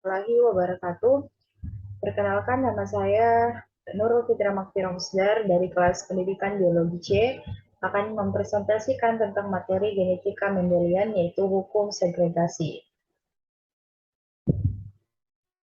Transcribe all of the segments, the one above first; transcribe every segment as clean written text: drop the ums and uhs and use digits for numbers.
Warahmatullahi wabarakatuh. Perkenalkan, nama saya Nurul Fitra Makfi Romsdar dari kelas pendidikan biologi C akan mempresentasikan tentang materi genetika Mendelian yaitu hukum segregasi.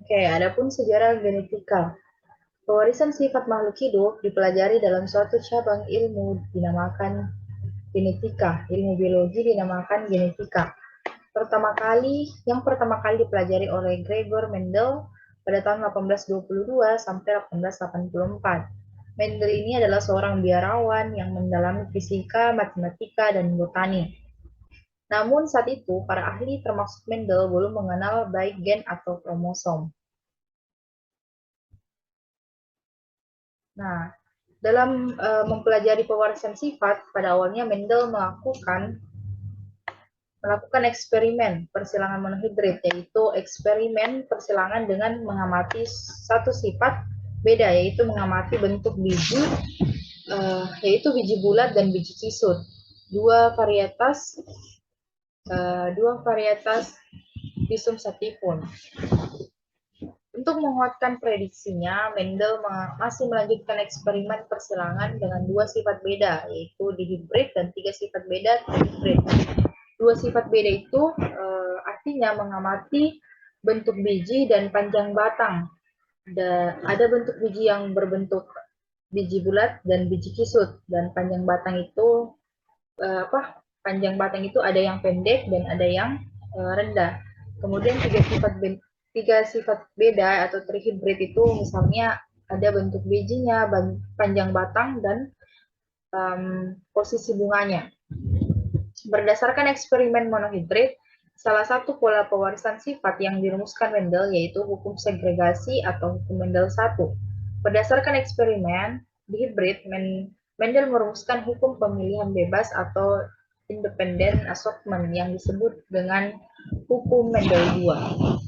Oke, adapun sejarah genetika. Pewarisan sifat makhluk hidup dipelajari dalam suatu cabang ilmu dinamakan genetika, ilmu biologi dinamakan genetika. Yang pertama kali dipelajari oleh Gregor Mendel pada tahun 1822 sampai 1884. Mendel ini adalah seorang biarawan yang mendalami fisika, matematika, dan botani. Namun saat itu, para ahli termasuk Mendel belum mengenal baik gen atau kromosom. Nah, dalam mempelajari pewarisan sifat, pada awalnya Mendel melakukan eksperimen persilangan monohidrid, yaitu eksperimen persilangan dengan mengamati satu sifat beda, yaitu mengamati bentuk biji, yaitu biji bulat dan biji kisut, dua varietas Pisum sativum. Untuk menguatkan prediksinya, Mendel masih melanjutkan eksperimen persilangan dengan dua sifat beda, yaitu dihibrid dan tiga sifat beda trihibrid. Dua sifat beda itu artinya mengamati bentuk biji dan panjang batang. Ada bentuk biji yang berbentuk biji bulat dan biji kisut, dan panjang batang itu panjang batang itu ada yang pendek dan ada yang rendah. Kemudian tiga sifat beda atau trihibrid itu misalnya ada bentuk bijinya, panjang batang, dan posisi bunganya. Berdasarkan eksperimen monohidrid, salah satu pola pewarisan sifat yang dirumuskan Mendel yaitu hukum segregasi atau hukum Mendel 1. Berdasarkan eksperimen dihibrid, Mendel merumuskan hukum pemilihan bebas atau independent assortment yang disebut dengan hukum Mendel 2.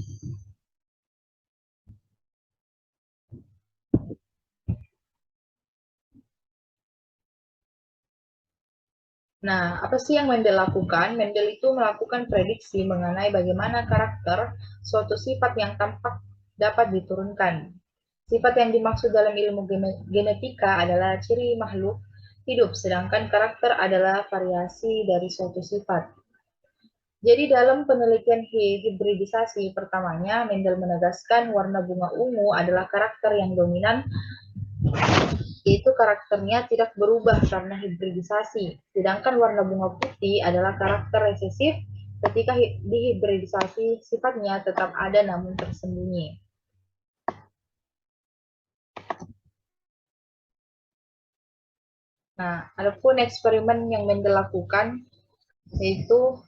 Nah, apa sih yang Mendel lakukan? Mendel itu melakukan prediksi mengenai bagaimana karakter suatu sifat yang tampak dapat diturunkan. Sifat yang dimaksud dalam ilmu genetika adalah ciri makhluk hidup, sedangkan karakter adalah variasi dari suatu sifat. Jadi dalam penelitian hibridisasi pertamanya, Mendel menegaskan warna bunga ungu adalah karakter yang dominan, yaitu karakternya tidak berubah karena hibridisasi. Sedangkan warna bunga putih adalah karakter resesif, ketika dihibridisasi sifatnya tetap ada namun tersembunyi. Nah, adapun eksperimen yang Mendel lakukan yaitu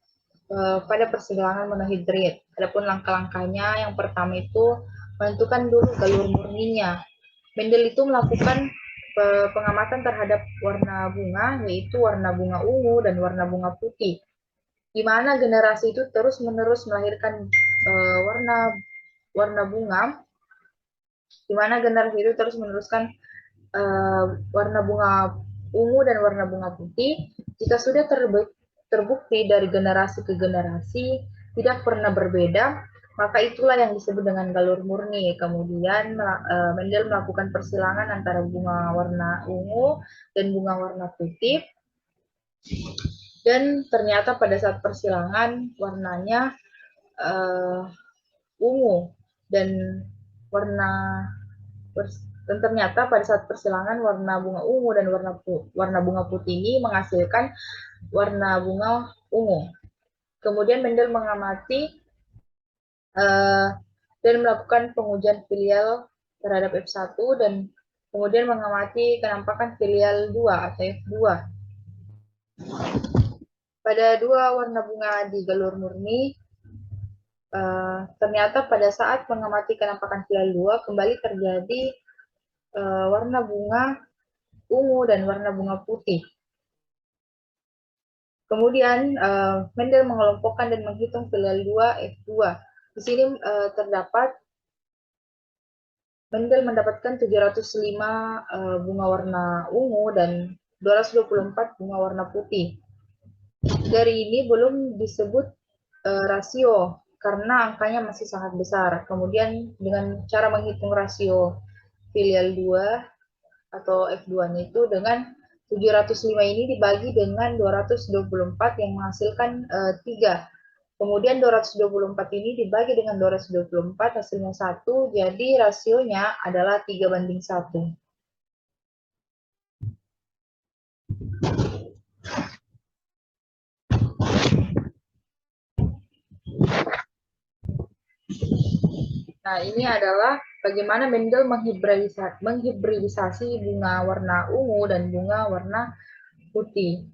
pada persilangan monohidrid. Adapun langkah-langkahnya, yang pertama itu menentukan dulu galur murninya. Mendel itu melakukan pengamatan terhadap warna bunga, yaitu warna bunga ungu dan warna bunga putih, di mana generasi itu terus-menerus melahirkan warna warna bunga, di mana generasi itu terus meneruskan warna bunga ungu dan warna bunga putih. Jika sudah terbukti dari generasi ke generasi tidak pernah berbeda, maka itulah yang disebut dengan galur murni. Kemudian Mendel melakukan persilangan antara bunga warna ungu dan bunga warna putih, dan ternyata pada saat persilangan warnanya ungu, dan warna dan ternyata pada saat persilangan warna bunga ungu dan warna bunga putih ini menghasilkan warna bunga ungu. Kemudian Mendel mengamati dan melakukan pengujian filial terhadap F1 dan kemudian mengamati penampakan filial 2 atau F2. Pada dua warna bunga di galur murni, ternyata pada saat mengamati penampakan filial 2 kembali terjadi warna bunga ungu dan warna bunga putih. Kemudian Mendel mengelompokkan dan menghitung filial 2 F2. Di sini terdapat Mendel mendapatkan 705 bunga warna ungu dan 224 bunga warna putih. Dari ini belum disebut rasio karena angkanya masih sangat besar. Kemudian dengan cara menghitung rasio filial 2 atau F2-nya itu dengan 705 ini dibagi dengan 224 yang menghasilkan 3. Kemudian 224 ini dibagi dengan 224 hasilnya 1, jadi rasionya adalah 3:1. Nah, ini adalah bagaimana Mendel menghibridisasi bunga warna ungu dan bunga warna putih.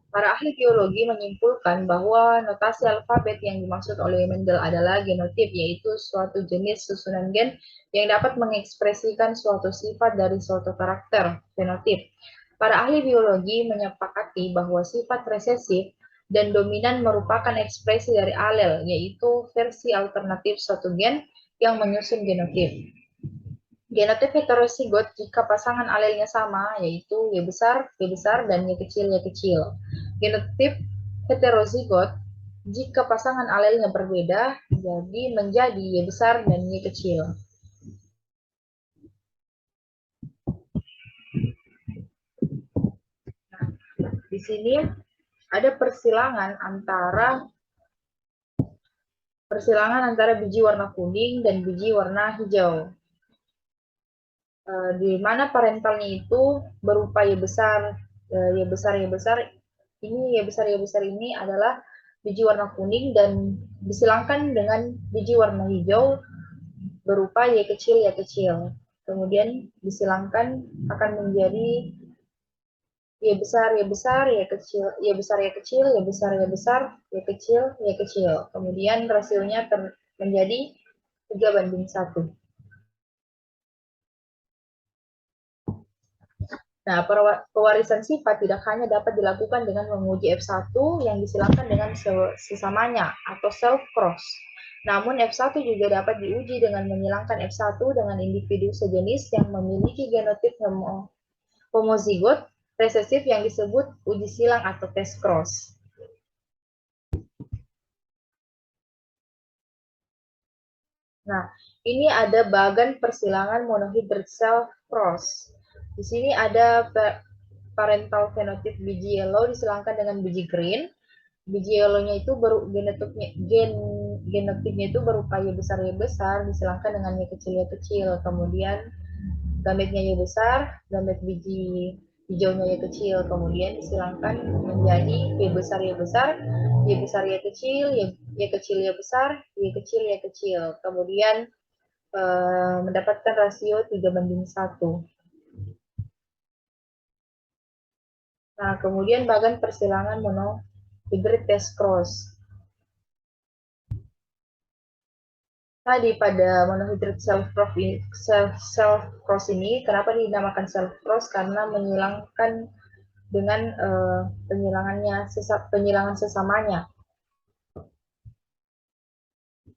Para ahli geologi menyimpulkan bahwa notasi alfabet yang dimaksud oleh Mendel adalah genotip, yaitu suatu jenis susunan gen yang dapat mengekspresikan suatu sifat dari suatu karakter, fenotip. Para ahli biologi menyepakati bahwa sifat resesif dan dominan merupakan ekspresi dari alel, yaitu versi alternatif suatu gen yang menyusun genotip. Genotip heterozigot jika pasangan alelnya sama, yaitu Y besar, dan Y kecil, Genotip heterozigot jika pasangan alelnya berbeda, jadi menjadi Y besar dan Y kecil. Nah, di sini ada persilangan antara biji warna kuning dan biji warna hijau. Di mana parentalnya itu berupa Y besar. Ini Y besar ini adalah biji warna kuning dan disilangkan dengan biji warna hijau berupa Y kecil. Kemudian disilangkan akan menjadi Y besar, Y kecil, Y besar, Y kecil, Y besar, Y kecil. Kemudian rasionya menjadi 3:1. Nah, pewarisan sifat tidak hanya dapat dilakukan dengan menguji F1 yang disilangkan dengan sesamanya atau self-cross. Namun F1 juga dapat diuji dengan menyilangkan F1 dengan individu sejenis yang memiliki genotip homozigot resesif yang disebut uji silang atau test cross. Nah, ini ada bagan persilangan monohydrid self-cross. Di sini ada parental fenotip biji yellow disilangkan dengan biji green. Biji yellow-nya itu genotipnya itu berupa Y besar disilangkan dengan Y kecil. Kemudian gametnya Y besar, gamet biji hijaunya Y kecil. Kemudian disilangkan menjadi Y besar, Y kecil, Y besar, Y kecil. Kemudian mendapatkan rasio 3:1. Nah, kemudian bagan persilangan monohydrid test cross. Tadi pada monohydrid self-cross ini, kenapa dinamakan self-cross? Karena menyilangkan dengan penyilangan sesamanya.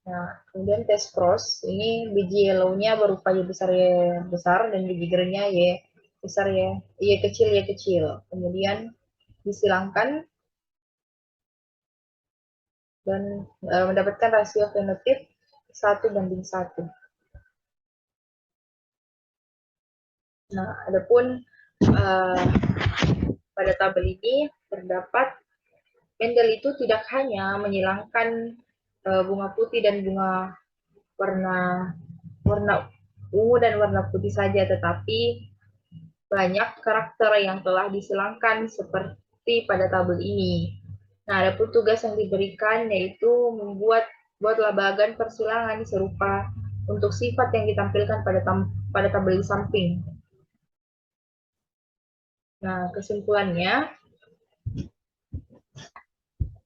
Nah, kemudian test cross, ini biji yellow-nya berupa Y besar dan biji green-nya Y besar, Y kecil. Kemudian disilangkan dan mendapatkan rasio fenotip 1:1. Nah, adapun pada tabel ini terdapat Mendel itu tidak hanya menyilangkan bunga putih dan bunga warna ungu dan warna putih saja, tetapi banyak karakter yang telah disilangkan seperti pada tabel ini. Nah, ada pun tugas yang diberikan yaitu buatlah bagan persilangan serupa untuk sifat yang ditampilkan pada tabel di samping. Nah, kesimpulannya,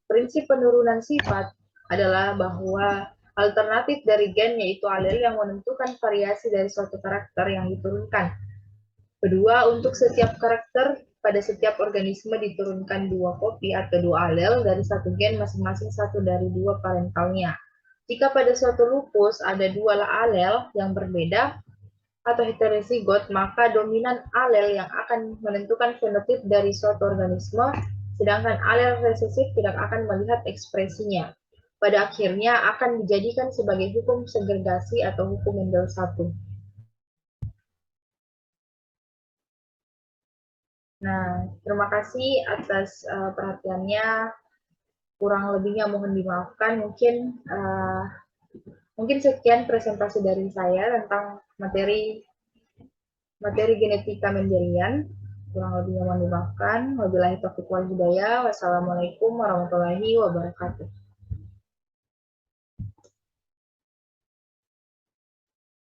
prinsip penurunan sifat adalah bahwa alternatif dari gen yaitu alel yang menentukan variasi dari suatu karakter yang diturunkan. Kedua, untuk setiap karakter pada setiap organisme diturunkan 2 kopi atau 2 alel dari satu gen masing-masing satu dari 2 parentalnya. Jika pada suatu lupus ada 2 alel yang berbeda, atau heterozigot, maka dominan alel yang akan menentukan fenotip dari suatu organisme, sedangkan alel resesif tidak akan melihat ekspresinya. Pada akhirnya akan dijadikan sebagai hukum segregasi atau hukum Mendel 1. Nah, terima kasih atas perhatiannya. Kurang lebihnya mohon dimaafkan. Mungkin sekian presentasi dari saya tentang materi genetika Mendelian. Kurang lebihnya mohon dimaafkan. Wabillahi taufiq wal hidayah. Wassalamualaikum warahmatullahi wabarakatuh.